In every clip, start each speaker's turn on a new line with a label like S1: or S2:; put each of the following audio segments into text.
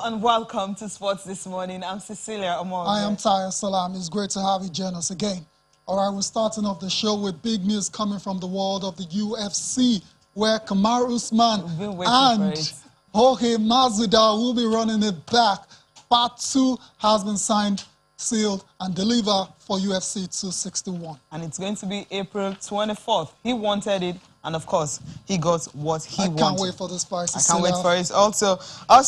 S1: and welcome to Sports This Morning. I'm Cecilia Amor.
S2: I am Taya Salam. It's great to have you join us again. All right, we're starting off the show with big news coming from the world of the UFC, where Kamaru Usman and Jorge Masvidal will be running it back. Part 2 has been signed, sealed, and delivered for UFC 261.
S1: And it's going to be April 24th. He wanted it, and of course, he got what he wanted.
S2: I can't wait for this fight.
S1: I can't wait for it. Also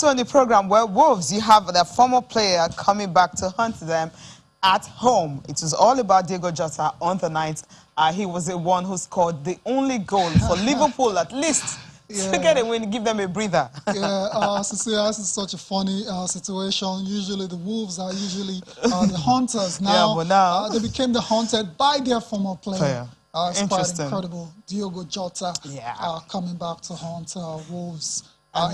S1: on the program, where Wolves, you have their former player coming back to hunt them at home. It was all about Diego Jota on the night. He was the one who scored the only goal for Liverpool, at least. Yeah. To get a win, give them a breather.
S2: Yeah, Cecilia, this is such a funny situation. Usually the Wolves are usually the hunters. Now,
S1: yeah, but now
S2: they became the hunted by their former player. It's quite incredible. Diogo Jota coming back to hunt Wolves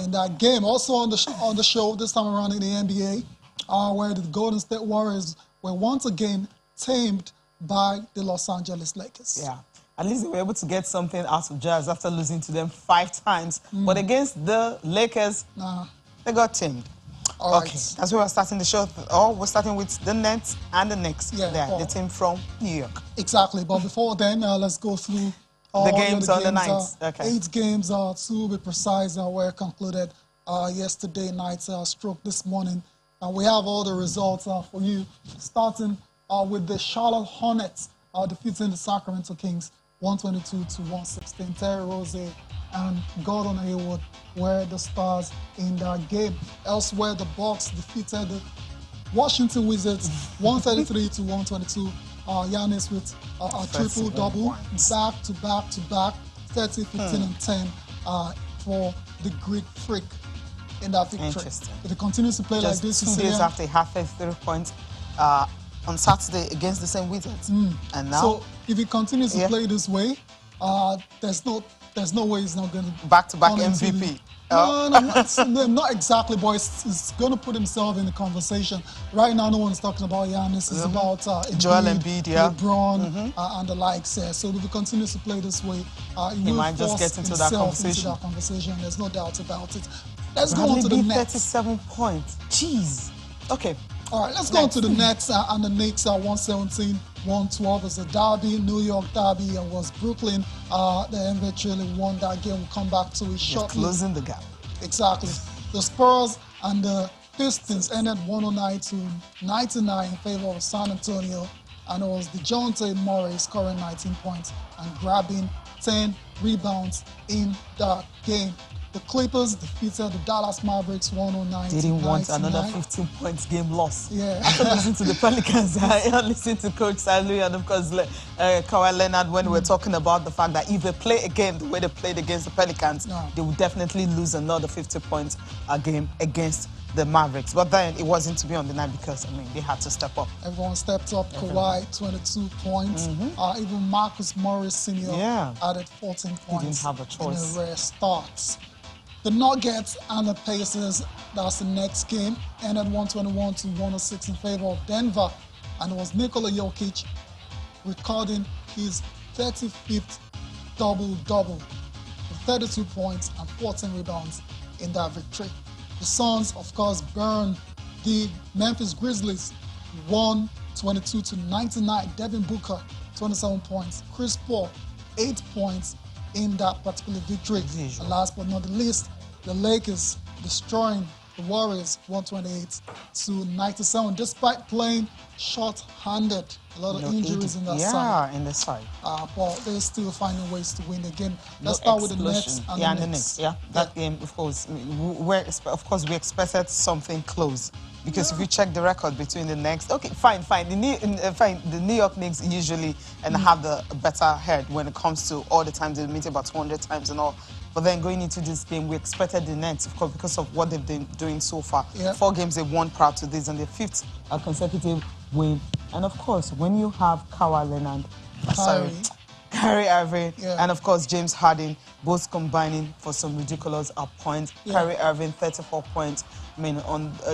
S2: in that game. Also on the show this time around in the NBA, where the Golden State Warriors were once again tamed by the Los Angeles Lakers.
S1: Yeah. At least they were able to get something out of Jazz after losing to them 5 times. But against the Lakers, they got tamed.
S2: All right.
S1: That's where we're starting the show. We're starting with the Nets and the Knicks. Yeah, the team from New York.
S2: Exactly. But before then, let's go through
S1: the games on the night.
S2: 8 games, to be precise, were concluded yesterday night, stroke this morning. And we have all the results for you, starting with the Charlotte Hornets defeating the Sacramento Kings 122-116. Terry Rozier and Gordon Hayward were the stars in that game. Elsewhere, the Bucks defeated the Washington Wizards 133-122. Giannis with a triple-double, back-to-back, 30, 15, and 10 for the Greek Freak in that victory.
S1: Interesting.
S2: If he continues to play like this,
S1: 2 days after he had 33 points on Saturday against the same Wizards. And now,
S2: so if he continues to play this way, there's no way he's not going to
S1: back-to-back MVP.
S2: No, not exactly, but he's going to put himself in the conversation. Right now, no one's talking about Giannis. It's about
S1: Joel Embiid,
S2: LeBron, and the likes. So if he continues to play this way,
S1: he might just get into that
S2: conversation. There's no doubt about it. Let's go on to the Nets.
S1: 37 points. Jeez. Okay.
S2: All right, let's go on to the Nets and the Knicks. 117-112 is a derby, New York derby, and was Brooklyn. They eventually won that game. We'll come back to it shortly.
S1: Closing the gap.
S2: Exactly. The Spurs and the Pistons ended 109-99 in favor of San Antonio, and it was DeJounte Murray scoring 19 points and grabbing 10 rebounds in that game. The Clippers defeated the Dallas Mavericks 109-99.
S1: Didn't want another 15 points game loss.
S2: Yeah.
S1: After listening to the Pelicans, I listened to Coach Salui and of course Kawhi Leonard when we were talking about the fact that if they play a game the way they played against the Pelicans, they would definitely lose another 50 points a game against the Mavericks. But then it wasn't to be on the night because, I mean, they had to step up.
S2: Everyone stepped up. Kawhi, 22 points. Even Marcus Morris Sr. added 14 points.
S1: He didn't have a choice.
S2: In a rare start. The Nuggets and the Pacers, that's the next game, ended 121-106 in favor of Denver. And it was Nikola Jokic recording his 35th double-double with 32 points and 14 rebounds in that victory. The Suns, of course, burned the Memphis Grizzlies 122-99. Devin Booker, 27 points. Chris Paul, 8 points in that particular victory. And last but not the least, the Lakers destroying the Warriors 128-97, despite playing short-handed. A lot of injuries in that side.
S1: Yeah, in the side.
S2: But they're still finding ways to win the game. Let's start with the Nets and the Knicks.
S1: That game, of course, we expected something close. Because if you check the record between the Knicks, fine. The New York Knicks usually have the better head when it comes to all the times they meet about 200 times and all. But then going into this game, we expected the Nets, of course, because of what they've been doing so far. 4 games they won prior to this, and their 5th consecutive win. And of course, when you have Kawhi Leonard, Kyrie Irving, and of course James Harden, both combining for some ridiculous points. Kyrie Irving, 34 points. I mean,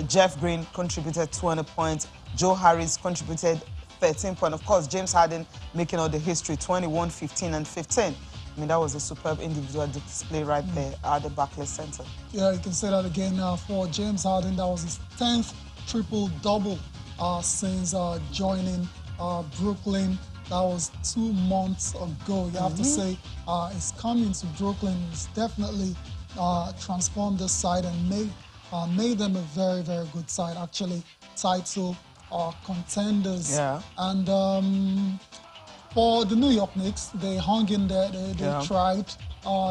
S1: Jeff Green contributed 20 points. Joe Harris contributed 13 points. Of course, James Harden making all the history, 21, 15, and 15. I mean, that was a superb individual display right there at the Barclays Center.
S2: Yeah, you can say that again for James Harden. That was his 10th triple-double since joining Brooklyn. That was 2 months ago. You have to say his coming to Brooklyn has definitely transformed this side and made them a very, very good side. Actually, title contenders.
S1: Yeah.
S2: And for the New York Knicks, they hung in there. They tried,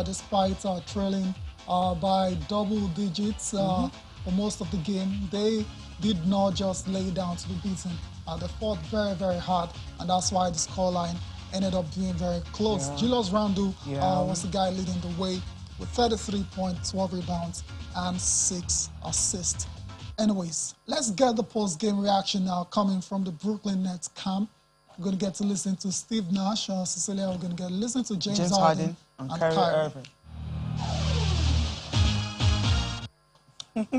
S2: despite trailing by double digits for most of the game. They did not just lay down to be beaten. They fought very, very hard, and that's why the scoreline ended up being very close. Julius Randle was the guy leading the way with 33 points, 12 rebounds, and 6 assists. Anyways, let's get the post-game reaction now coming from the Brooklyn Nets camp. We're going to get to listen to Steve Nash, Cecilia. We're going to get to listen to James Harden
S1: and Kyrie Irving.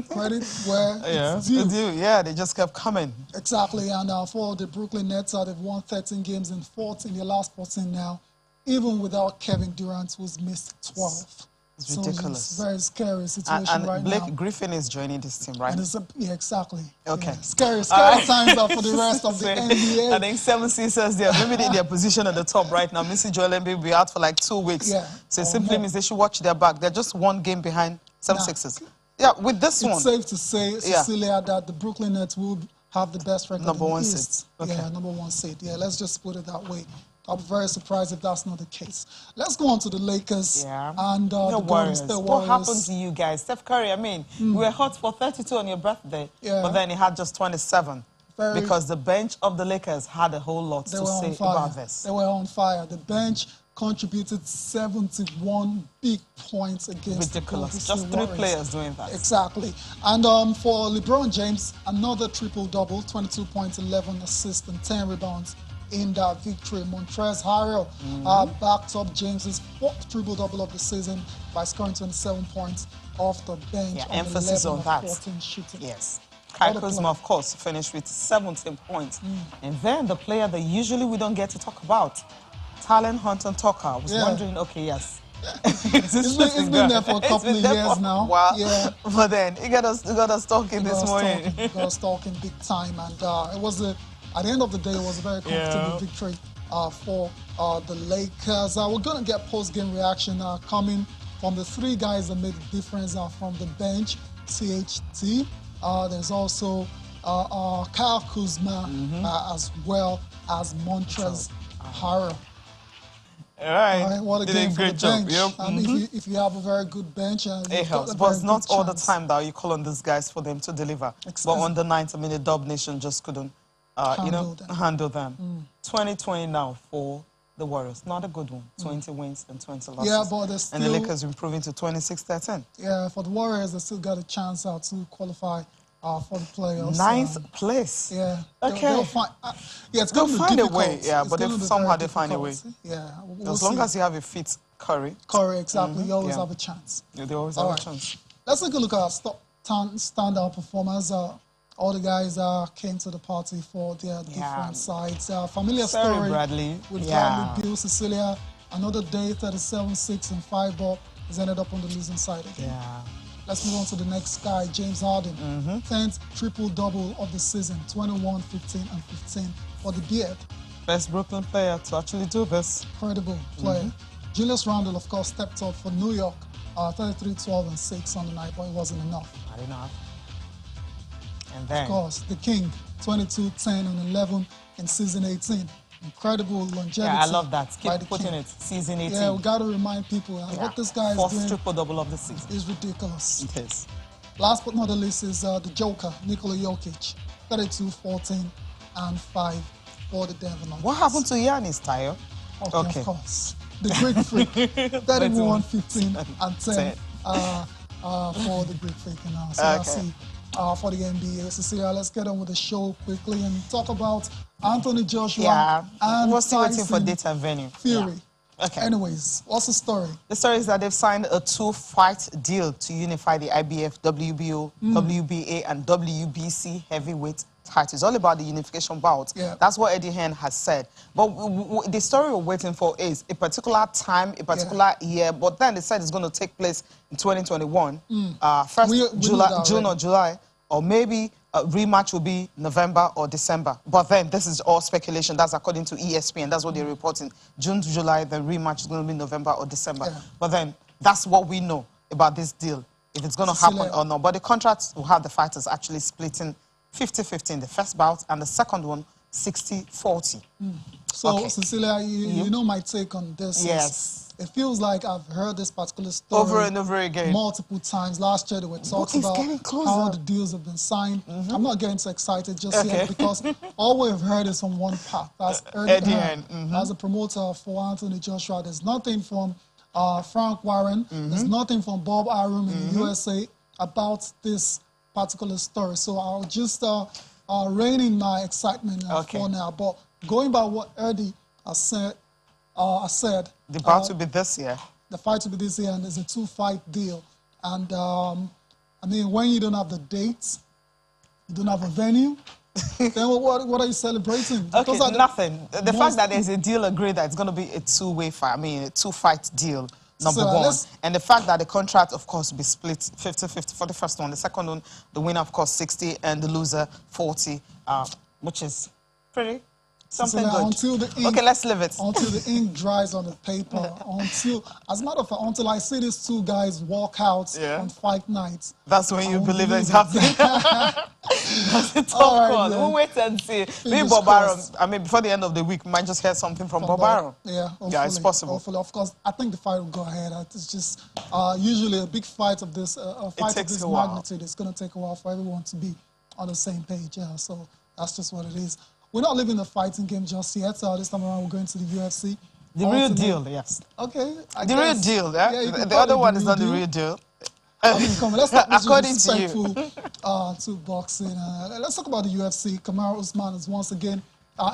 S2: Credit where it's due.
S1: Yeah, they just kept coming.
S2: Exactly, and for the Brooklyn Nets, they've won 13 games in their last 14 now, even without Kevin Durant, who's missed 12.
S1: It's ridiculous.
S2: It's a very scary situation right now.
S1: And Blake Griffin is joining this team, right?
S2: And yeah, exactly.
S1: Okay.
S2: Yeah. Scary times for the rest of the NBA.
S1: I think 7 Sixers, they are maybe in their position at the top right now. Missy Joel Embiid will be out for like 2 weeks.
S2: Yeah.
S1: So it simply means they should watch their back. They're just 1 game behind 7 Sixers. Yeah, with this one.
S2: It's safe to say, Cecilia, that the Brooklyn Nets will have the best record in the East.
S1: Seed. Okay.
S2: Yeah, number 1 seed. Yeah, let's just put it that way. I'll be very surprised if that's not the case. Let's go on to the Lakers and the Golden State Warriors.
S1: What happened to you guys? Steph Curry, I mean, we were hot for 32 on your birthday, but then he had just 27 because the bench of the Lakers had a whole lot to say about this.
S2: They were on fire. The bench contributed 71 big points against
S1: ridiculous.
S2: The
S1: Just 3 players doing that.
S2: Exactly. And for LeBron James, another triple-double, 22 points, 11 assists, and 10 rebounds in that victory. Montrezl Harrell backed up James's 4th triple-double of the season by scoring 27 points off the bench.
S1: Yeah, emphasis on that.
S2: 14 shooting.
S1: Yes. Kai Kuzma, of course, finished with 17 points. And then the player that usually we don't get to talk about, Talon Hunter Tucker. I was wondering, okay, yes.
S2: It's been there for a couple of years now.
S1: Wow. Yeah. But then he got us talking this morning.
S2: He got us talking big time. And it was at the end of the day, it was a very comfortable victory for the Lakers. We're going to get post-game reaction coming from the 3 guys that made the difference from the bench. THT. There's also Kyle Kuzma as well as Montrezl Harrell.
S1: All right.
S2: What a game for the bench.
S1: Yep.
S2: I mean, if you have a very good bench,
S1: it helps. But it's not all the time that you call on these guys for them to deliver. But on the night, I mean, the Dub Nation just couldn't, handle them. 2020 now for the Warriors. Not a good one. 20 wins and 20 losses.
S2: Yeah, but there's still...
S1: And the Lakers improving to 26-13.
S2: Yeah, for the Warriors, they still got a chance to qualify for the playoffs.
S1: 9th place.
S2: Yeah.
S1: Okay.
S2: They'll find, it's going to be
S1: find
S2: difficult.
S1: A way. Yeah, but somehow they find a way.
S2: Yeah.
S1: As long as you have a fit Curry.
S2: Curry, exactly. You always have a chance.
S1: Yeah, they always have a chance.
S2: Let's take a look at our standout performers. All the guys came to the party for their different sides. Familiar story
S1: Bradley.
S2: with Bradley, Bill, Cecilia. Another day, 37, 6, and 5 ball. He's ended up on the losing side again.
S1: Yeah.
S2: Let's move on to the next guy, James Harden. 10th triple-double of the season, 21, 15, and 15 for the Beard.
S1: Best Brooklyn player to actually do this.
S2: Incredible player. Julius Randle, of course, stepped up for New York, 33, 12, and 6 on the night, but it wasn't enough.
S1: Not enough. And then...
S2: Of course, the King, 22, 10, and 11 in season 18. Incredible longevity.
S1: Yeah, I love that. Keep putting it. Season 18.
S2: Yeah, we got to remind people what this guy is doing.
S1: 4th triple-double of the season.
S2: Is ridiculous.
S1: It is.
S2: Last but not the least is the Joker, Nikola Jokic, 32, 14, and 5 for the Denver Nuggets.
S1: What happened to Giannis, Tayo?
S2: Okay, of course. The Greek Freak, 31, 15, and 10 for the Greek Freak. So that's it for the NBA. Cecilia, let's get on with the show quickly and talk about Anthony Joshua and
S1: we're still
S2: Tyson
S1: waiting for date and venue.
S2: Fury.
S1: Okay.
S2: Anyways, what's the story?
S1: The story is that they've signed a 2-fight deal to unify the IBF, WBO, WBA, and WBC heavyweight titles. All about the unification bout.
S2: Yeah.
S1: That's what Eddie Hearn has said. But the story we're waiting for is a particular time, a particular year. But then they said it's going to take place in 2021. First June or July, or maybe a rematch will be November or December. But then this is all speculation. That's according to ESPN. That's what they're reporting. June to July, the rematch is going to be November or December.
S2: Yeah.
S1: But then that's what we know about this deal, if it's going to happen or not. But the contracts will have the fighters actually splitting 50-50 in the first bout, and the second one 60-40.
S2: So,
S1: okay.
S2: Cecilia, you know my take on this.
S1: Yes.
S2: It feels like I've heard this particular story
S1: over and over again.
S2: Multiple times. Last year, there were talks about how the deals have been signed. I'm not getting so excited just yet because all we've heard is from one part. That's Eddie Hearn. As a promoter for Anthony Joshua, there's nothing from Frank Warren. There's nothing from Bob Arum in the USA about this particular story. So I'll just rein in my excitement for now. But going by what Eddie said,
S1: the bout will be this year.
S2: The fight will be this year, and there's a 2-fight deal. And I mean, when you don't have the dates, you don't have a venue, then what are you celebrating?
S1: Okay, nothing. The fact that there's a deal agreed that it's going to be a two-way fight, I mean, a 2-fight deal, number one. And the fact that the contract, of course, will be split 50-50 for the first one. The second one, the winner, of course, 60, and the loser, 40, which is pretty... something good.
S2: Until the ink,
S1: okay, let's leave it.
S2: Until the ink dries on the paper. As a matter of fact, until I see these two guys walk out on fight nights.
S1: That's when you believe it's happening. That's a tough call. We'll wait and see. Maybe Bob Arum, I mean, before the end of the week, we might just hear something from Bob Arum.
S2: Yeah,
S1: it's possible.
S2: Hopefully, of course, I think the fight will go ahead. It's just usually a big fight of this, magnitude. It's going to take a while for everyone to be on the same page. Yeah, so that's just what it is. We're not living the fighting game just yet. This time around, we're going to the UFC.
S1: The real deal, yes.
S2: Okay.
S1: The real deal, yeah? The other one is not the real deal.
S2: Let's not
S1: according to you.
S2: To boxing. Let's talk about the UFC. Kamaru Usman is once again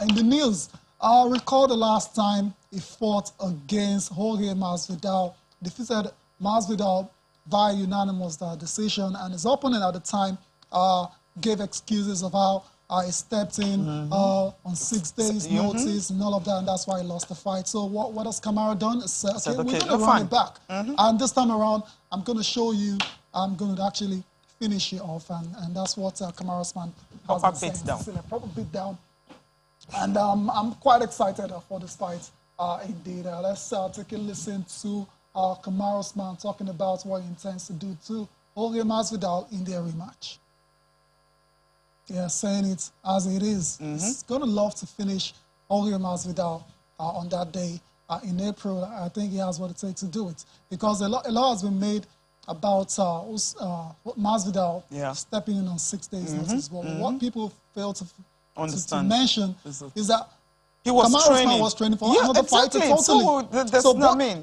S2: in the news. Recall the last time he fought against Jorge Masvidal, defeated Masvidal by unanimous decision, and his opponent at the time gave excuses of how he stepped in on 6 days' notice and all of that, and that's why he lost the fight. So what has Kamaru done? He said, okay, we're going to run it back. And this time around, I'm going to show you, I'm going to actually finish it off, and that's what Kamaru Usman has been saying. Proper beat down. And I'm quite excited for this fight, indeed. Let's take a listen to Kamaru Usman talking about what he intends to do to Jorge Masvidal in their rematch. Yeah, saying it as it is. He's going to love to finish Jorge Masvidal on that day in April. I think he has what it takes to do it. Because a lot has been made about Masvidal stepping in on 6 days' notice. But what people fail to mention is that Kamaru was training for another fighter totally.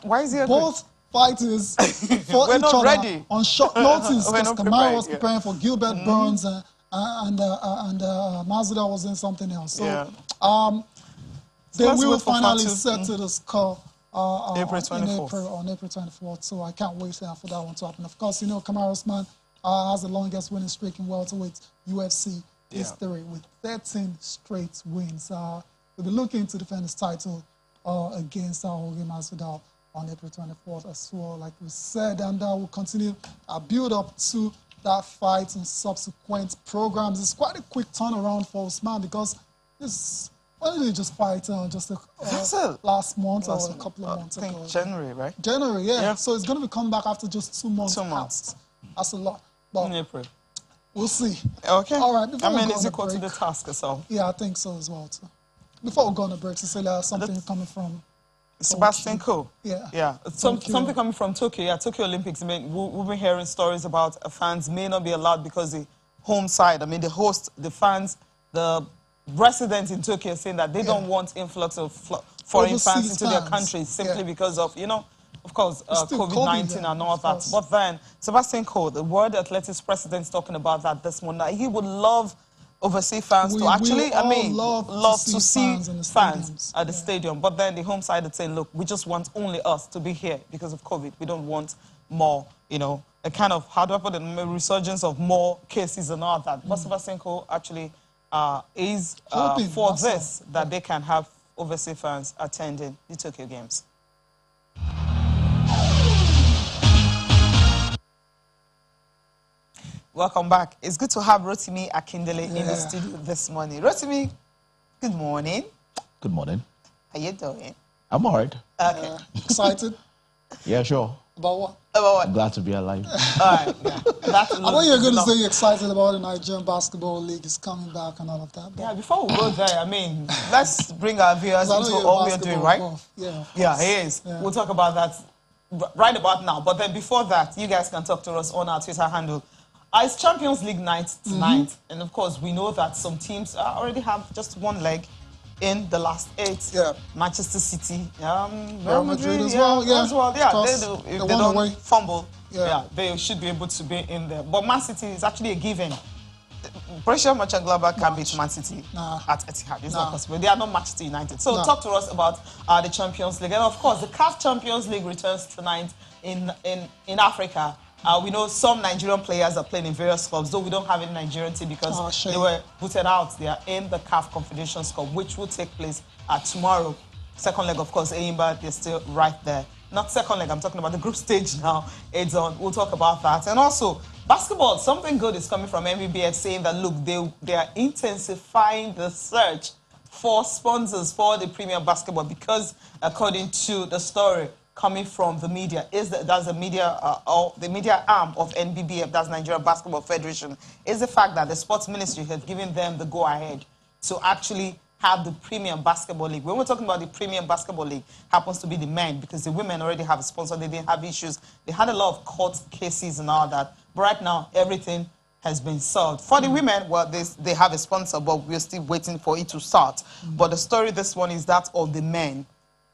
S1: Why is he
S2: both fighters fought each other on short notice because Kamaru was preparing for Gilbert Burns and Masvidal was in something else. So they will finally settle the score on April 24th. So I can't wait for that one to happen. Of course, you know, Kamaru Usman has the longest winning streak in welterweight UFC history with 13 straight wins. We'll be looking to defend his title against Jorge Masvidal on April 24th as well, like we said, and we'll continue our build up to that fight and subsequent programs. It's quite a quick turnaround for Usman because when did he just fight? Last month or a couple of months ago? I think
S1: January, right?
S2: January, yeah. So it's going to come back after just 2 months.
S1: 2 months.
S2: That's a lot. But
S1: in April.
S2: We'll see.
S1: Okay.
S2: All right.
S1: I mean, it's equal to the task as well.
S2: Yeah, I think so as well, too. Before we go on the break, Cecilia, something coming from
S1: Sebastian Coe.
S2: Yeah.
S1: Something coming from Tokyo. Yeah, Tokyo Olympics. I mean, we've been hearing stories about fans may not be allowed because the home side, I mean, the host, the fans, the residents in Tokyo saying that they don't want influx of foreign fans into their countries simply because of, you know, of course, COVID-19 and all that. But then, Sebastian Coe, the World Athletics president, is talking about that this morning. He would love overseas fans to actually, I mean,
S2: love
S1: to see fans at the stadium. But then the home side is saying, look, we just want only us to be here because of COVID. We don't want more, you know, a kind of, how do I put it, a resurgence of more cases and all that. Bosiba actually is for this, that they can have overseas fans attending the Tokyo Games. Welcome back. It's good to have Rotimi Akindele in the studio this morning. Rotimi, good morning.
S3: Good morning.
S1: How you doing?
S3: I'm all right.
S1: Okay.
S2: Excited?
S3: Yeah, sure.
S2: About what?
S1: About what?
S3: I'm glad to be alive.
S1: All right. Yeah.
S2: I thought you were going to say you're excited about the Nigerian Basketball League is coming back and all of that.
S1: Yeah, before we go there, I mean, let's bring our viewers into all we're doing, right? Yeah, he is. Yeah. We'll talk about that right about now. But then before that, you guys can talk to us on our Twitter handle. It's Champions League night tonight, and of course we know that some teams already have just one leg in the last 8.
S2: Yeah.
S1: Manchester City,
S2: Real Madrid as well.
S1: If they don't fumble, they should be able to be in there. But Man City is actually a given. Borussia Mönchengladbach can beat Man City at Etihad. It's not possible. They are not Manchester United. So talk to us about the Champions League, and of course the CAF Champions League returns tonight in Africa. We know some Nigerian players are playing in various clubs, though we don't have any Nigerian team because they were booted out. They are in the CAF Confederations Cup, which will take place tomorrow. Second leg, of course, Eimba, they're still right there. Not second leg, I'm talking about the group stage now. It's on. We'll talk about that. And also, basketball, something good is coming from MVBF saying that, look, they are intensifying the search for sponsors for the Premier Basketball because, according to the story coming from the media, that's the media the media arm of NBBF, that's Nigeria Basketball Federation, is the fact that the Sports Ministry has given them the go-ahead to actually have the Premium Basketball League. When we're talking about the Premium Basketball League, happens to be the men, because the women already have a sponsor. They didn't have issues. They had a lot of court cases and all that. But right now, everything has been solved. For the women, well, they have a sponsor, but we're still waiting for it to start. But the story, this one, is that of the men.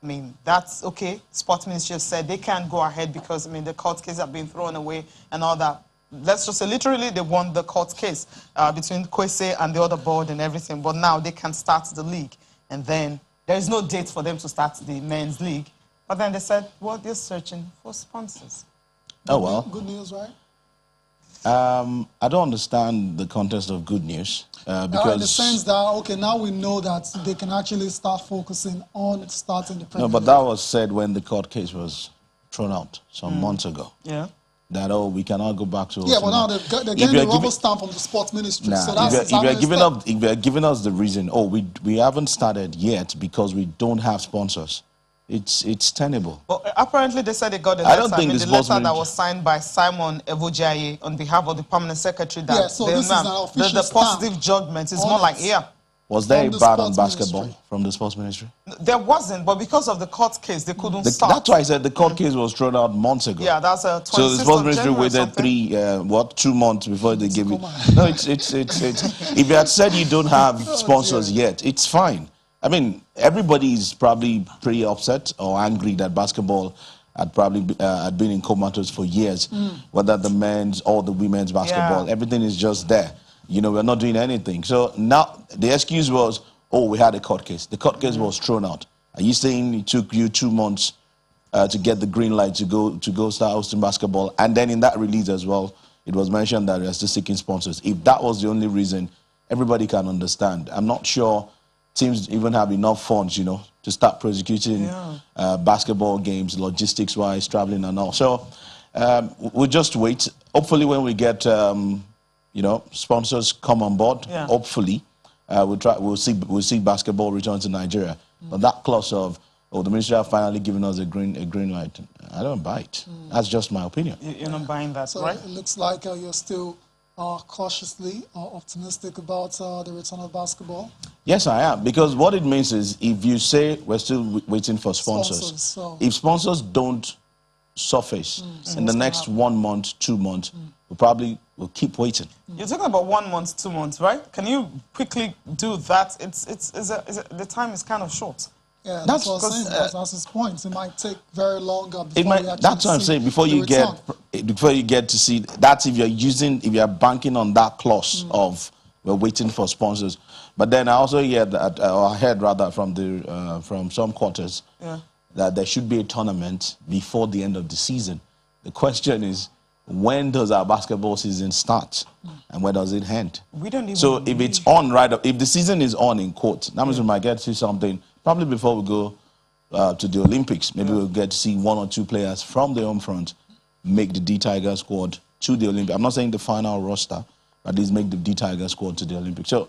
S1: I mean, that's okay. Sports Ministry said they can't go ahead because, I mean, the court case have been thrown away and all that. Let's just say, literally, they won the court case between Kwesi and the other board and everything. But now they can start the league. And then there is no date for them to start the men's league. But then they said, well, they're searching for sponsors.
S3: Oh, well.
S2: Good news, right?
S3: I don't understand the context of good news. Because
S2: in the sense that, okay, now we know that they can actually start focusing on starting the Premier League.
S3: No, but that was said when the court case was thrown out some months ago.
S2: Yeah.
S3: That, oh, we cannot go back to...
S2: Yeah, but now they're getting the rubber stamp from the Sports Ministry.
S3: Nah,
S2: so that's
S3: if you're giving us the reason, oh, we haven't started yet because we don't have sponsors, it's tenable.
S1: Well, apparently they said they got a letter.
S3: I don't think
S1: the letter that was signed by Simon Evojaye on behalf of the permanent secretary. That
S2: so this is an official
S1: the positive judgment is more like,
S3: Was there a ban on basketball from the Sports Ministry?
S1: There wasn't, but because of the court case, they couldn't start.
S3: That's why I said the court case was thrown out months ago.
S1: Yeah, that's a 26th
S3: So the Sports Ministry
S1: waited
S3: 2 months before they gave it. No, it's if you had said you don't have sponsors yet, it's fine. I mean, everybody is probably pretty upset or angry that basketball had probably had been in comatose for years, whether the men's or the women's basketball. Everything is just there. You know, we're not doing anything. So now the excuse was, oh, we had a court case. The court case was thrown out. Are you saying it took you 2 months to get the green light to go start hosting basketball? And then in that release as well, it was mentioned that they're still seeking sponsors. If that was the only reason, everybody can understand. I'm not sure teams even have enough funds, you know, to start prosecuting basketball games, logistics-wise, traveling and all. So we'll just wait. Hopefully when we get... you know, sponsors come on board. Hopefully, we'll see basketball return to Nigeria. But that clause of, oh, the ministry have finally given us a green light, I don't buy it. That's just my opinion.
S1: You're not buying that,
S2: so
S1: right?
S2: It looks like you're still cautiously optimistic about the return of basketball.
S3: Yes, I am, because what it means is if you say we're still waiting for sponsors if sponsors don't surface in the next 1 month, 2 months, we'll keep waiting.
S1: You're talking about 1 month, 2 months, right? Can you quickly do that? The time is kind of short.
S2: Yeah, that's what I'm saying. That's his point. It might take very longer before
S3: that's what I'm saying. Before you get to see, that's if you're banking on that clause of we're waiting for sponsors. But then I also hear that, or I heard rather from some quarters, that there should be a tournament before the end of the season. The question is, when does our basketball season start, and where does it end?
S1: We don't even.
S3: So if it's on if the season is on in quote, that means we might get to see something probably before we go to the Olympics. Maybe we'll get to see 1 or 2 players from the home front make the D-Tiger squad to the Olympics. I'm not saying the final roster, but at least make the D-Tiger squad to the Olympics. So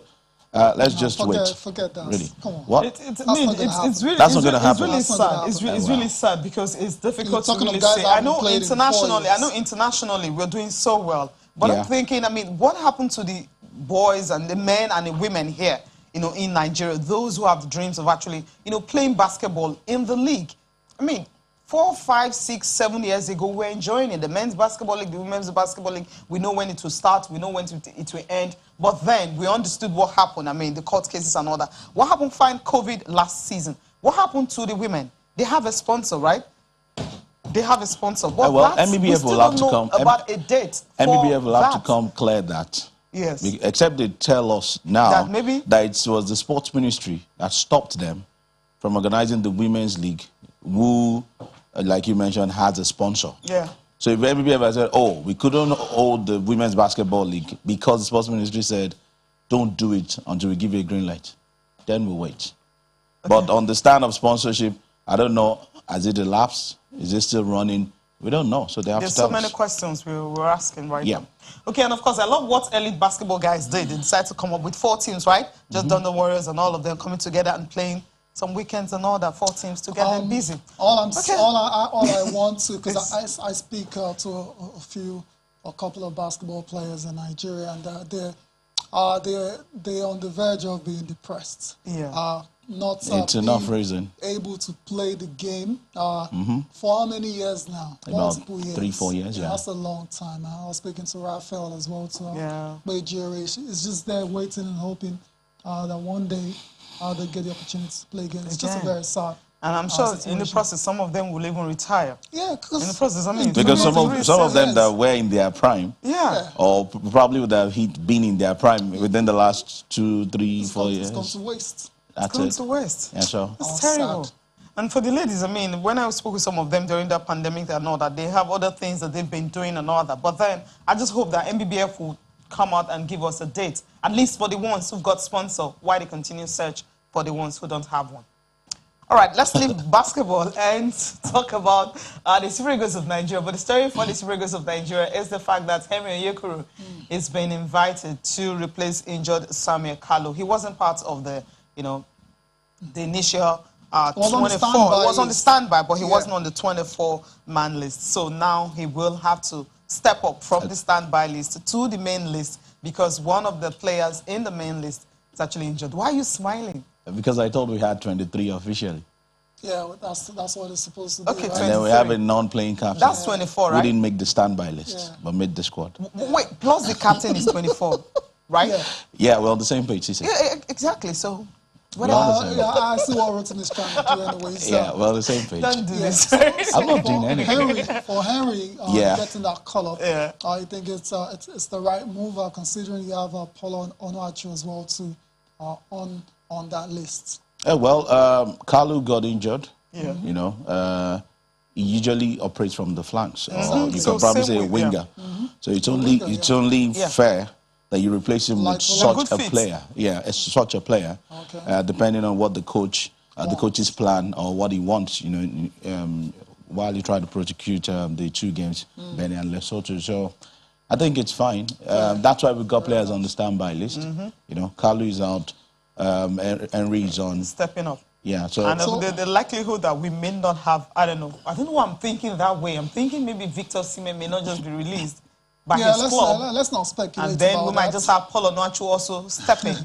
S3: let's just wait.
S2: Forget that.
S3: Really?
S2: Come on.
S3: What?
S1: It's really,
S3: That's not going to happen.
S1: It's really sad. It's really sad because it's difficult to really
S2: guys
S1: say.
S2: that
S1: I know
S2: played in 4
S1: internationally,
S2: years.
S1: we're doing so well. But I'm thinking, I mean, what happened to the boys and the men and the women here, you know, in Nigeria, those who have the dreams of actually, you know, playing basketball in the league? I mean, 4, 5, 6, 7 years ago, we're enjoying it. The men's basketball league, the women's basketball league, we know when it will start, we know when it will end. But then we understood what happened. I mean, the court cases and all that. What happened fine COVID last season? What happened to the women? They have a sponsor, right? They have a sponsor. But
S3: well, NBBF will have to come.
S1: About a date.
S3: NBBF will have to come clear that.
S1: Yes.
S3: Except they tell us now
S1: that maybe
S3: that it was the sports ministry that stopped them from organizing the women's league, who, like you mentioned, has a sponsor.
S1: Yeah.
S3: So if NBBF had said, oh, we couldn't hold the women's basketball league because the sports ministry said, don't do it until we give you a green light, then we'll wait. Okay. But on the stand of sponsorship, I don't know, has it elapsed? Is it still running? We don't know, so they have to tell us.
S1: There's so many questions we're asking right now. Okay, and of course, I love what elite basketball guys did. They decided to come up with 4 teams, right? Just Thunder Warriors and all of them coming together and playing some weekends and all that, 4 teams together and busy.
S2: All I want to, because I speak to a couple of basketball players in Nigeria, and they're on the verge of being depressed.
S1: Yeah.
S2: Not
S3: it's enough reason
S2: able to play the game for how many years now? Multiple years.
S3: 3, 4 years, yeah.
S2: That's a long time. I was speaking to Raphael as well, too.
S1: Yeah.
S2: It's just there waiting and hoping that one day they'll get the opportunity to play again. It's just a very sad
S1: and I'm sure
S2: situation.
S1: in the process, some of them will even retire.
S2: Yeah, because
S1: in the process, I mean,
S3: because some of them that were in their prime, or probably would have been in their prime within the last 2, 3, 4 years.
S2: It's gone to waste.
S1: It's gone to waste.
S3: Yeah, sure.
S1: It's terrible. Sad. And for the ladies, I mean, when I spoke with some of them during the pandemic and all that, they have other things that they've been doing and all that. But then I just hope that NBBF will come out and give us a date, at least for the ones who've got sponsor, while they continue search for the ones who don't have one. All right, let's leave basketball and talk about the Super Eagles of Nigeria. But the story for the Super Eagles of Nigeria is the fact that Henry Onyekuru is being invited to replace injured Samuel Kalu. He wasn't part of the, you know, the initial 24. He was on the standby, but he wasn't on the 24-man list. So now he will have to step up from the standby list to the main list because one of the players in the main list is actually injured. Why are you smiling?
S3: Because I thought we had 23 officially.
S2: Yeah, that's what it's supposed to be.
S1: Okay,
S2: right?
S3: And then we have a non-playing captain.
S1: That's 24, right?
S3: We didn't make the standby list, but made the squad.
S1: Wait, plus the captain is 24, right?
S3: Yeah, we're on the same page, he said.
S1: Yeah, exactly. So,
S2: I see what Rotten is trying to do anyway. So.
S3: Yeah, we're on the same page.
S1: Don't do this.
S3: I'm not doing anything.
S2: For Henry getting that call-up, I think it's the right move, considering you have Paulo Onuachu as well too on that list.
S3: Well, Kalu got injured. Yeah. You know, he usually operates from the flanks. Or you can probably say a winger. So it's only fair that you replace him with such a player. Yeah, it's such a player. Okay. Depending on what the coach's plan or what he wants, you know, while you try to prosecute the 2 games, Benin and Lesotho. So I think it's fine. That's why we've got players on the standby list. You know, Kalu is out, Henry is on.
S1: Stepping up.
S3: Yeah, so...
S1: And the likelihood that we may not have, I don't know why I'm thinking that way. I'm thinking maybe Victor Osimhen may not just be released by his club.
S2: Let's not speculate.
S1: And then we might just have Paulo Onuachu also stepping.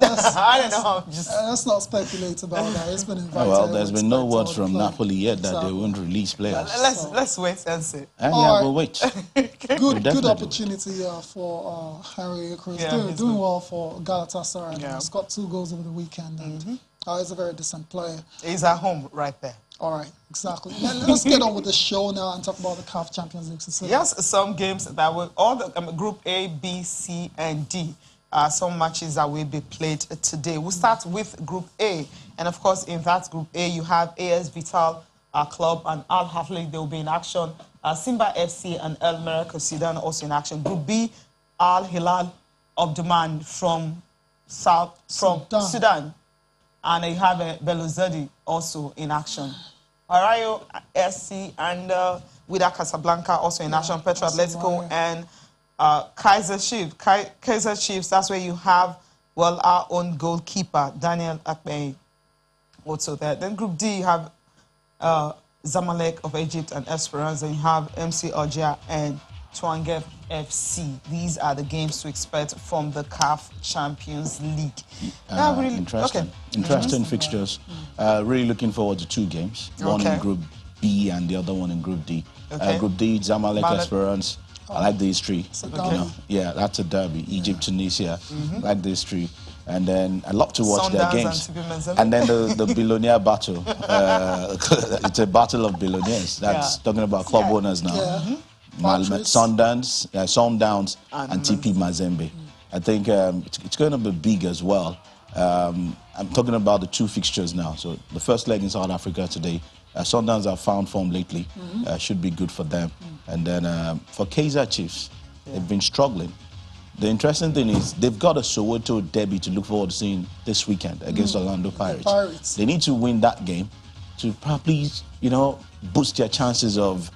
S1: I don't know.
S2: Let's not speculate about that. It's been invited.
S3: Well, there's been no words from Napoli yet that they won't release players.
S1: Let's wait and see.
S3: We'll wait.
S2: Good opportunity for Henry Onyekuru. Doing well for Galatasaray. Yeah. He's got 2 goals over the weekend, and he's a very decent player.
S1: He's at home right there.
S2: All right, exactly. Let's get on with the show now and talk about the CAF Champions League.
S1: Yes, some games that were all the Group A, B, C, and D. some matches that will be played today. We'll start with Group A. And, of course, in that Group A, you have AS Vital Club and Al Ahly. They will be in action. Simba FC and El Merreikh Sudan also in action. Group B, Al Hilal Omdurman from Sudan. And you have Beluzedi also in action. Arayo SC and Wydad Casablanca also in action. Petro Atletico and Kaiser Chiefs. Kaiser Chiefs, that's where you have, well, our own goalkeeper, Daniel Akpeyi, also there. Then Group D, you have Zamalek of Egypt and Esperance. And you have MC Alger and Twangef FC. These are the games to expect from the CAF Champions League.
S3: Really interesting fixtures. Really looking forward to two games. One in Group B and the other one in Group D. Group D, Zamalek, Esperance. I like the history. Yeah, that's a derby. Egypt, Tunisia. I like the history. And then I love to watch their games. And then the billionaire battle. It's a battle of billionaires. That's talking about club owners now. Sundowns and TP Mazembe. I think it's going to be big as well. I'm talking about the two fixtures now. So the first leg in South Africa today. Sundowns have found form lately. Should be good for them. And then for Kaiser Chiefs, they've been struggling. The interesting thing is they've got a Soweto derby to look forward to seeing this weekend against Orlando Pirates. They need to win that game to probably, boost their chances of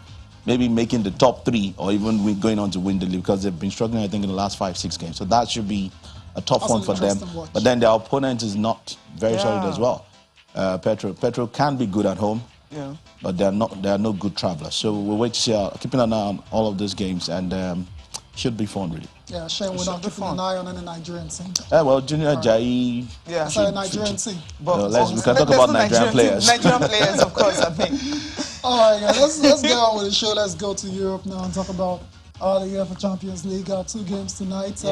S3: maybe making the top three or even going on to win the league, because they've been struggling, I think, in the last 5-6 games. So that should be a tough one for them. But then their opponent is not very solid as well. Petro can be good at home, but they are no good travelers. So we'll wait to see. Keeping an eye on all of those games, and should be fun, really.
S2: Yeah, shame we're not keeping an eye on any Nigerian team.
S3: Well, Junior Jai.
S2: Yeah, Nigerian team.
S3: We can talk about Nigerian players.
S1: Nigerian players, of course, I think.
S2: All right, let's get on with the show. Let's go to Europe now and talk about the UEFA Champions League. 2 games tonight.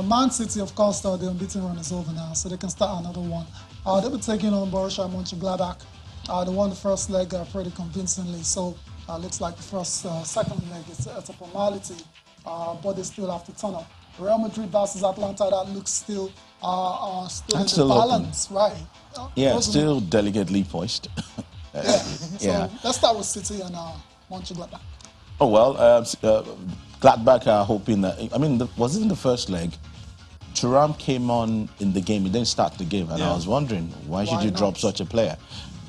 S2: Man City, of course, the unbeaten run is over now, so they can start another one. They'll be taking on Borussia Mönchengladbach. They won the first leg pretty convincingly, so looks like the second leg is a formality, but they still have to turn up. Real Madrid versus Atalanta, that looks still in the balance, right?
S3: Still delicately poised.
S2: So let's start with City and Mönchengladbach.
S3: Oh, well, Gladbach are hoping that, was it in the first leg? Thuram came on in the game. He didn't start the game, and I was wondering, why should you drop such a player?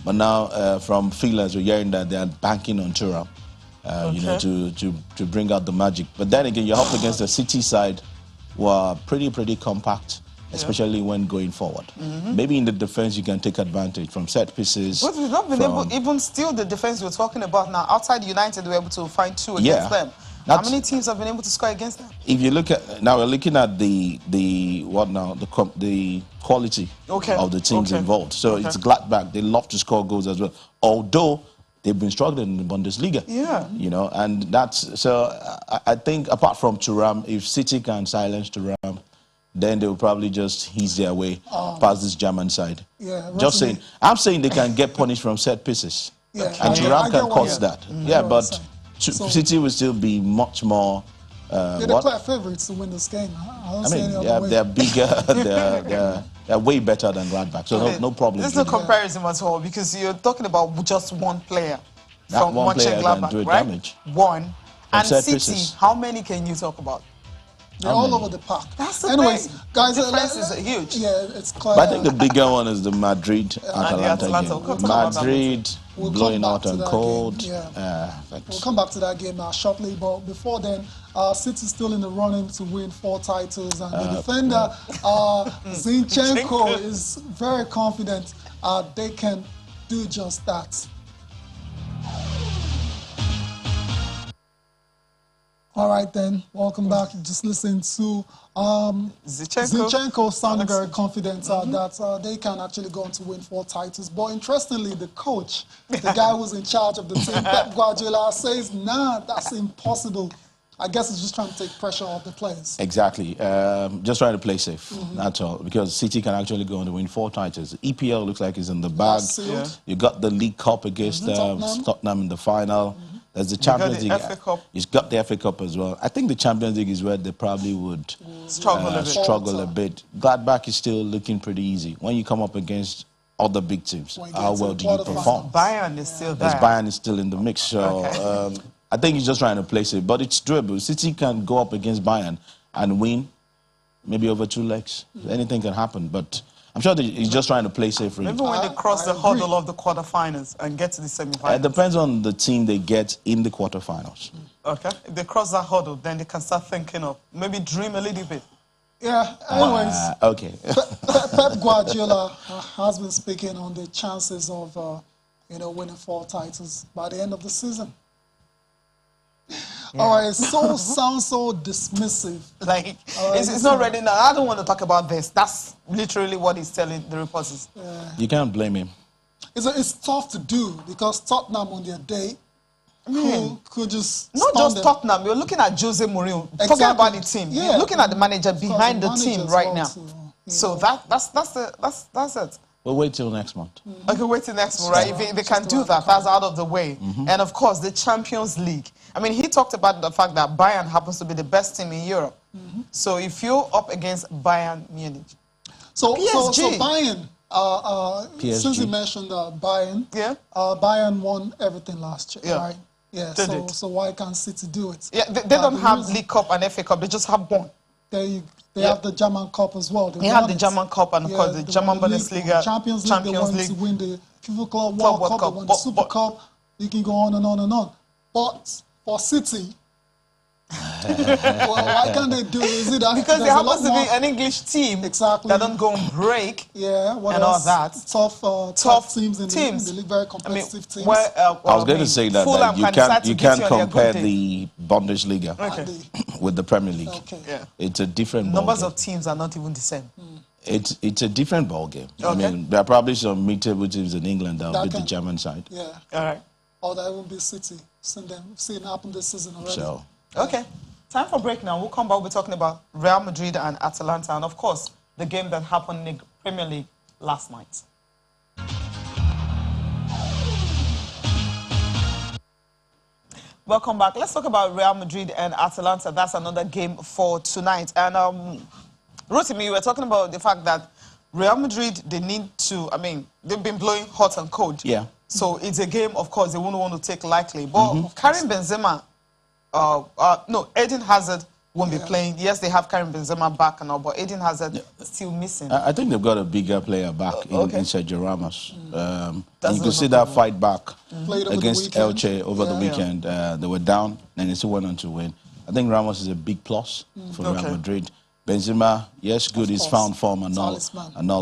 S3: But now, from feelers, we're hearing that they are banking on Thuram, to bring out the magic. But then again, you're up against the City side, who are pretty compact, especially when going forward. Maybe in the defense, you can take advantage from set pieces. But we've not been able,
S1: even still the defense we're talking about now, outside United, we're able to find 2 against them. How many teams have been able to score against them?
S3: If you look at, now we're looking at the quality of the teams involved. So it's Gladbach, they love to score goals as well. Although they've been struggling in the Bundesliga. And that's, so I think apart from Thuram, if City can silence Thuram, then they will probably just ease their way past this German side. Just saying, I'm saying they can get punished from set pieces. And Thuram can cause that. But City will still be much more.
S2: They're clear favourites to win this game.
S3: They're bigger. They're way better than Gladbach, so no problem.
S1: There's no comparison at all, because you're talking about just one player
S3: from Mönchengladbach, right? Damage.
S1: One. And City, how many can you talk about?
S2: They're all over the park.
S1: That's the thing.
S2: Guys,
S1: the difference is huge.
S2: Yeah, it's clear.
S3: But I think the bigger one is the Madrid Atalanta game. Madrid blowing out and cold.
S2: We'll come back to that game shortly. But before then, City's still in the running to win 4 titles, and the defender Zinchenko is very confident they can do just that. All right, then. Welcome back. Just listen to Zinchenko sounding very confident that they can actually go on to win 4 titles. But interestingly, the coach, the guy who's in charge of the team, Pep Guardiola, says, nah, that's impossible. I guess he's just trying to take pressure off the players.
S3: Exactly. Just trying to play safe, that's all. Because City can actually go on to win 4 titles. EPL looks like it's in the bag. You got the League Cup against Tottenham in the final. There's the Champions League.
S1: FA Cup.
S3: He's got the FA Cup as well. I think the Champions League is where they probably would struggle a bit. Gladbach is still looking pretty easy. When you come up against other big teams, how well do you perform?
S1: Bayern is still there.
S3: Bayern is still in the mix. So I think he's just trying to place it. But it's doable. City can go up against Bayern and win, maybe over 2 legs. Anything can happen. But I'm sure that he's just trying to play safe.
S1: Maybe when they cross the hurdle of the quarterfinals and get to the semi-finals.
S3: It depends on the team they get in the quarterfinals.
S1: Okay. If they cross that hurdle, then they can start thinking of maybe dream a little bit.
S2: Yeah, anyways.
S3: Okay.
S2: Pep Guardiola has been speaking on the chances of, winning 4 titles by the end of the season. All right, sounds so dismissive.
S1: Like, it's not ready now. I don't want to talk about this. That's literally what he's telling the reporters.
S3: You can't blame him.
S2: It's tough to do because Tottenham on their day could just
S1: not just Tottenham. You're looking at Jose Mourinho.
S2: Exactly.
S1: Talking about the team.
S2: Yeah.
S1: You're looking at the manager behind the team right now.
S2: So
S1: That's it.
S3: We'll wait till next month.
S1: Okay, wait till next month, right? If they can do that, that's out of the way. And of course, the Champions League. I mean, he talked about the fact that Bayern happens to be the best team in Europe. So if you're up against Bayern Munich,
S2: so
S1: PSG.
S2: Bayern. Since you mentioned Bayern, Bayern won everything last year, right? Yeah. So why can't City do it?
S1: Yeah, they don't have League Cup and FA Cup. They just have one.
S2: They have the German Cup as well.
S1: They have the German Cup and of course the German Bundesliga,
S2: Champions League. They want to win the FIFA Club World Cup. They won the Super Cup. You can go on and on and on. But for City, why can't they do it? Is it that
S1: because there happens to be an English team that don't go on break and all that.
S2: Tough teams in the league, very competitive teams.
S3: I was going to say that you can't compare the Bundesliga with the Premier League. It's a different
S1: numbers of teams are not even the same.
S3: It's a different ball game. I mean, there are probably some mid-table teams in England that will beat the German side.
S2: Yeah.
S1: All right.
S2: Or that won't be City. Seen it happen this season already.
S3: So.
S1: Okay. Time for break now. We'll come back. We're talking about Real Madrid and Atalanta and, of course, the game that happened in the Premier League last night. Welcome back. Let's talk about Real Madrid and Atalanta. That's another game for tonight. And, Rotimi, you were talking about the fact that Real Madrid, they need to, I mean, they've been blowing hot and cold.
S3: Yeah.
S1: So it's a game, of course, they wouldn't want to take lightly. But Karim Benzema, no, Eden Hazard won't be playing. Yes, they have Karim Benzema back and all, but Eden Hazard still missing.
S3: I think they've got a bigger player back in Sergio Ramos. And you could see that fight back against Elche over the weekend. They were down and they still went on to win. I think Ramos is a big plus for Real Madrid. Benzema, yes, good, he's found form and all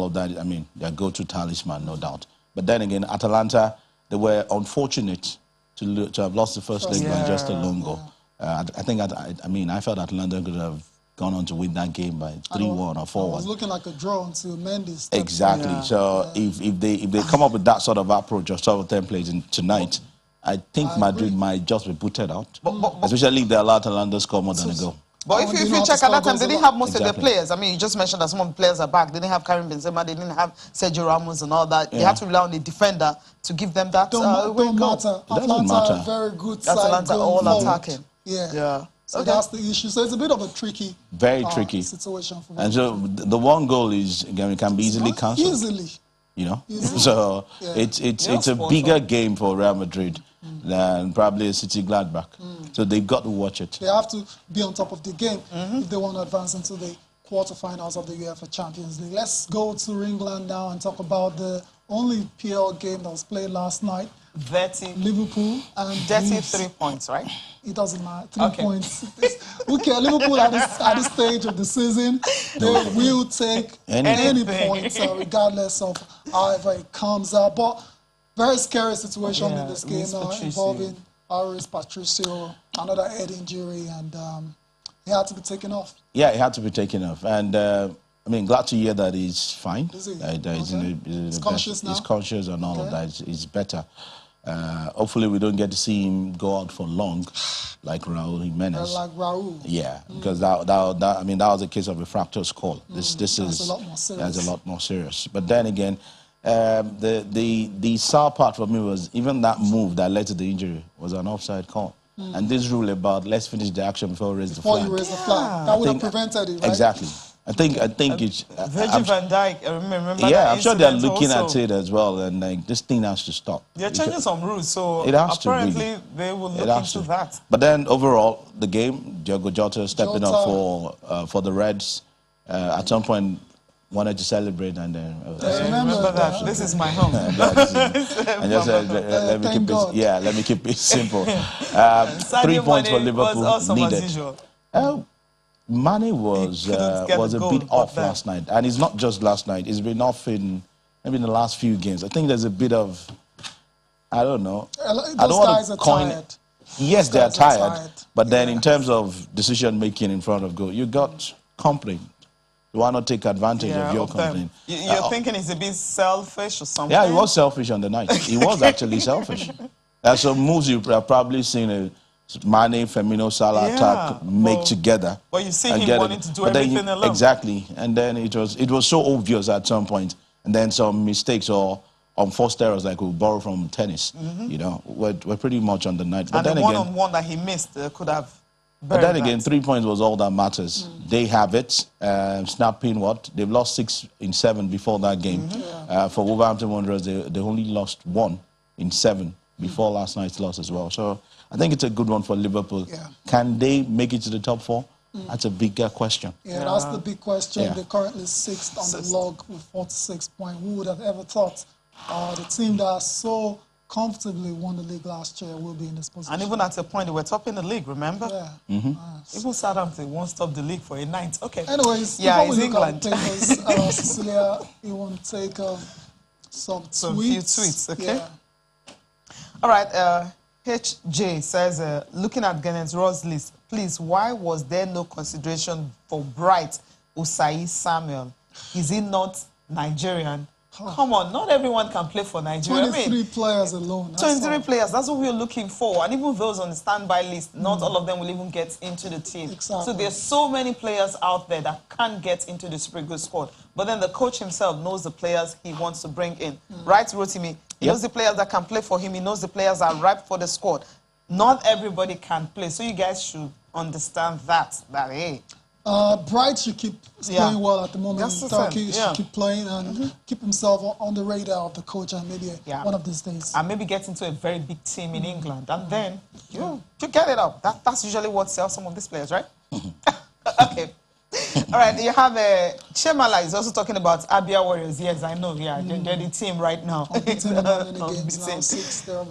S3: of that. I mean, their go-to talisman, no doubt. But then again, Atalanta, they were unfortunate to have lost the first leg by just a lone goal. I think, I felt Atalanta could have gone on to win that game by 3-1 or 4-1.
S2: It was looking like a draw until Mendes.
S3: Exactly. So if they come up with that sort of approach or sort of template tonight, I think Madrid might just be booted out. Especially if they allow Atalanta to score more than a goal.
S1: But if you check at that time, they didn't have most of their players. I mean, you just mentioned that some of the players are back. They didn't have Karim Benzema. They didn't have Sergio Ramos and all that. They had to rely on the defender to give them that
S2: don't matter. Atalanta are very good side.
S1: Atalanta all attacking.
S2: Yeah. So that's the issue. So it's a bit of a tricky,
S3: tricky
S2: situation for
S3: them. And so the one goal is again, it can be easily cancelled.
S2: Easily.
S3: You know, so it's a bigger game for Real Madrid than probably a City Gladbach. So they've got to watch it.
S2: They have to be on top of the game if they want to advance into the quarterfinals of the UEFA Champions League. Let's go to England now and talk about the only PL game that was played last night. Liverpool and
S1: dirty
S2: Leeds.
S1: 3 points, right?
S2: It doesn't matter. 3 points. Okay, Liverpool at this stage of the season, they will take any points, regardless of however it comes out. But very scary situation in this game involving Aris Patricio, another head injury, and he had to be taken off. Yeah,
S3: he had to be taken off. And I mean, glad to hear that he's fine.
S2: Is he?
S3: He's
S2: conscious now?
S3: He's conscious and all of that. He's better. Hopefully we don't get to see him go out for long, like Raul Jimenez.
S2: Like Raul.
S3: Yeah, because that was a case of a fractured skull. This is
S2: a lot more serious.
S3: That's a lot more serious. But then again, the sour part for me was even that move that led to the injury was was an offside call. And this rule about let's finish the action before we raise the flag.
S2: Before you raise the flag. That would have prevented it, right?
S3: Exactly. I think it's...
S1: Virgil van Dijk, remember that
S3: Yeah, I'm sure they're looking
S1: also.
S3: at it as well, and like, this thing has to stop.
S1: They're changing some rules, so
S3: it has
S1: apparently
S3: to,
S1: they will look into that.
S3: But then overall, the game, Diogo Jota stepping up for the Reds. At some point, wanted to celebrate, and then
S1: remember that. This is my home.
S3: And just let me keep it. Yeah, let me keep it simple. 3 points for Liverpool
S1: awesome
S3: needed.
S1: As usual.
S3: Mane was a bit off last night, and it's not just last night. It's been off in maybe in the last few games. I think there's a bit of, I don't know.
S2: Those guys are tired.
S3: Yes, they are tired, but then in terms of decision making in front of goal, you got complaint. Why not take advantage of your complaint?
S1: You're thinking he's a bit selfish or something?
S3: Yeah, he was selfish on the night. He was actually selfish. There's some moves you've probably seen a Mane, Firmino, Salah attack make together.
S1: But you see him wanting to do everything alone.
S3: Exactly. And then it was so obvious at some point. And then some mistakes or unforced errors like we borrow from tennis, you know, were pretty much on the night. But
S1: and
S3: then
S1: the one-on-one that he missed could have...
S3: But then again, 3 points was all that matters. They have it. Snapping what? They've lost 6 in 7 before that game. For Wolverhampton Wanderers, they only lost 1 in 7 before last night's loss as well. So I think it's a good one for Liverpool. Can they make it to the top 4? That's a bigger question.
S2: Yeah, that's the big question. They're currently 6th on the log with 46 points. Who would have ever thought the team that so comfortably won the league last year will be in this position.
S1: And even at a point, they were topping the league, remember?
S2: Yeah.
S1: Even Southampton won't stop the league for a night. Okay.
S2: Anyways, before we look at the papers, Cecilia, you want to take some
S1: few tweets, okay?
S2: Yeah.
S1: All right. HJ says, looking at Gannett Ross list, please, why was there no consideration for Bright Usai Samuel? Is he not Nigerian? Come on, not everyone can play for Nigeria.
S2: 23 players alone.
S1: 23 players, that's what we're looking for. And even those on the standby list, not all of them will even get into the team.
S2: Exactly.
S1: So there's so many players out there that can't get into the Super Good squad. But then the coach himself knows the players he wants to bring in. Right, Rotimi? He knows the players that can play for him. He knows the players that are ripe for the squad. Not everybody can play. So you guys should understand that hey,
S2: Bright should keep playing well at the moment in Turkey. He should keep playing and keep himself on the radar of the coach, and maybe one of these days.
S1: And maybe get into a very big team in England. And then you get it up. That's usually what sells some of these players, right? Okay. All right, you have Chemala is also talking about Abia Warriors. Yes, I know. Yeah, they're the team right now.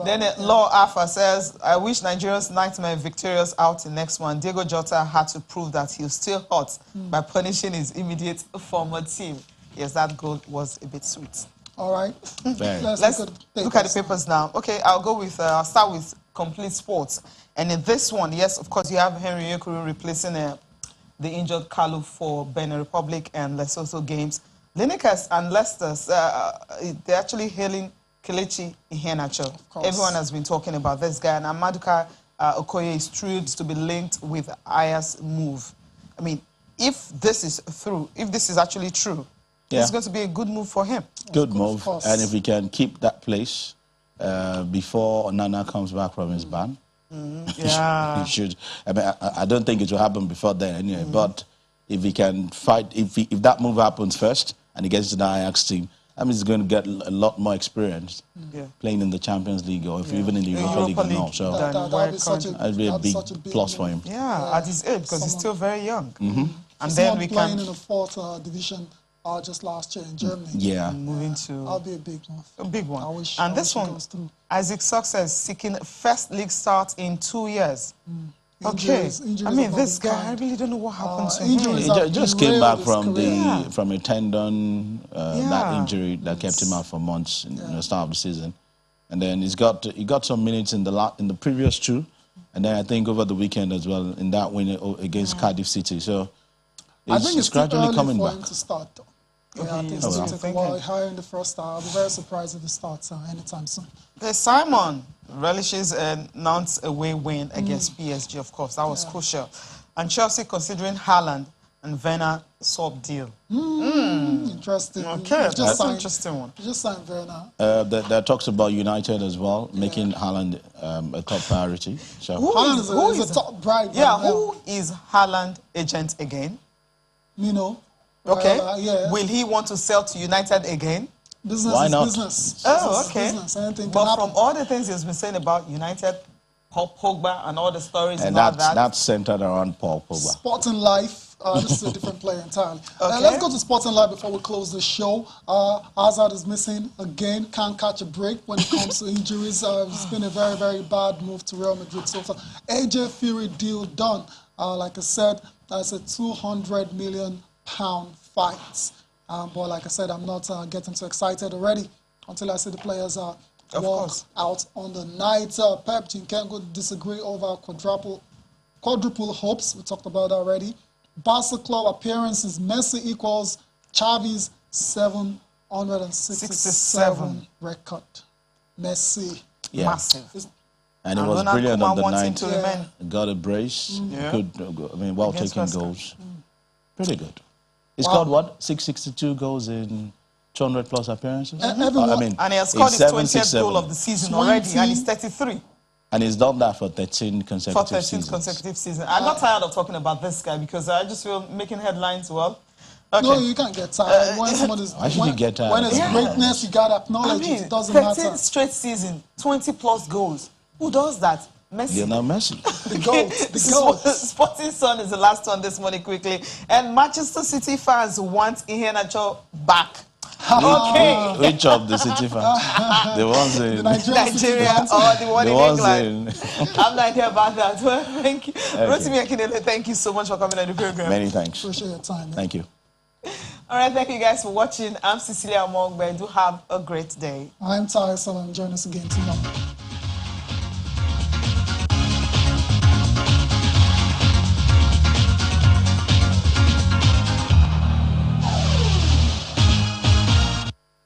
S1: Then Law Alpha says, I wish Nigeria's nightmare victorious out in next one. Diego Jota had to prove that he's still hot by punishing his immediate former team. Yes, that goal was a bit sweet.
S2: All right.
S1: Let's look at the papers now. Okay, I'll start with Complete Sports. And in this one, yes, of course, you have Henry Yekuru replacing the injured Kalu for Benin Republic and Lesotho games. Lineker and Leicester, they're actually hailing Kelechi Iheanacho. Everyone has been talking about this guy. And Amaduka Okoye is thrilled to be linked with Aya's move. I mean, if this is actually true, it's going to be a good move for him.
S3: Good move. And if we can keep that place before Onana comes back from his ban, he should. I mean, I don't think it will happen before then anyway. But if he can fight, if that move happens first and he gets to the Ajax team, I mean, he's going to get a lot more experience playing in the Champions League or even in the Europa League and all. So that'd be a big plus for him.
S1: Yeah, at his age, because he's still very young.
S2: And then we playing in the 4th division. Just last year in Germany.
S1: Moving to...
S2: That'll be a big one.
S1: A big one.
S2: And
S1: this one, Isaac Success seeking first league start in 2 years. Injuries I mean, this guy, I really don't know what happened to him.
S3: He just came back from a tendon, that injury that kept him out for months in the start of the season. And then he got some minutes in the previous 2. And then I think over the weekend as well in that win against Cardiff City. So
S2: I think it's
S3: gradually
S2: coming
S3: back.
S2: Him to start, though. I think it's going to take a while higher in the first half. I'll be very surprised if he starts anytime soon.
S1: Simon relishes a Nantes away win against PSG, of course. That was crucial. And Chelsea considering Haaland and Werner swap deal.
S2: Interesting.
S1: Okay, that's an interesting one.
S2: You just signed Werner.
S3: There are talks about United as well, making Haaland a top priority. So
S2: Haaland is a top bribe.
S1: Yeah, who is Haaland agent again?
S2: Mino.
S1: Okay.
S2: Yeah.
S1: Will he want to sell to United again?
S2: Business
S3: Why
S2: is
S3: not?
S2: business.
S1: Oh, okay.
S2: Business. Anything
S1: But
S2: can
S1: from
S2: happen.
S1: all the things he's been saying about United, Paul Pogba and all the stories
S3: and
S1: about that.
S3: that's centered around Paul Pogba.
S2: Sporting Life. This is a different player entirely.
S1: Okay.
S2: Let's go to Sporting Life before we close the show. Hazard is missing again. Can't catch a break when it comes to injuries. It's been a very, very bad move to Real Madrid so far. AJ Fury deal done. Like I said, that's a £200 million fight. But like I said, I'm not getting too excited already until I see the players walk out on the night. Pep Jinkenko disagree over quadruple hopes. We talked about that already. Barca club appearances, Messi equals Xavi's 767 record. Messi.
S3: Yeah.
S1: Massive.
S3: And it was brilliant on the night.
S1: Yeah.
S3: Got a brace. Good, well taken goals. Pretty good. He's
S2: Wow.
S3: scored what? 662 goals in 200 plus appearances.
S1: And he has scored his 20th goal of the season already, and he's 33.
S3: And he's done that for 13 consecutive
S1: seasons. I'm not tired of talking about this guy because I just feel making headlines well. Okay.
S2: No, you can't get tired. When
S3: you get tired?
S2: When it's greatness, you got to acknowledge it. It doesn't matter.
S1: 13 straight season, 20 plus goals. Who does that? Messi.
S3: Lionel Messi.
S2: The GOAT. The GOAT.
S1: Sporting Sun is the last one this morning quickly. And Manchester City fans want Iheanacho back. Okay.
S3: Which of the City fans? The ones in
S1: Nigeria or the one in England?
S3: In...
S1: I'm not here about that. Well, thank you. Okay. Rotimi Akinele, thank you so much for coming on the program.
S3: Many thanks.
S2: Appreciate your time. Man.
S3: Thank you.
S1: All right, thank you guys for watching. I'm Cecilia Amongbe. Do have a great day.
S2: I'm Ty Salam. Join us again tomorrow.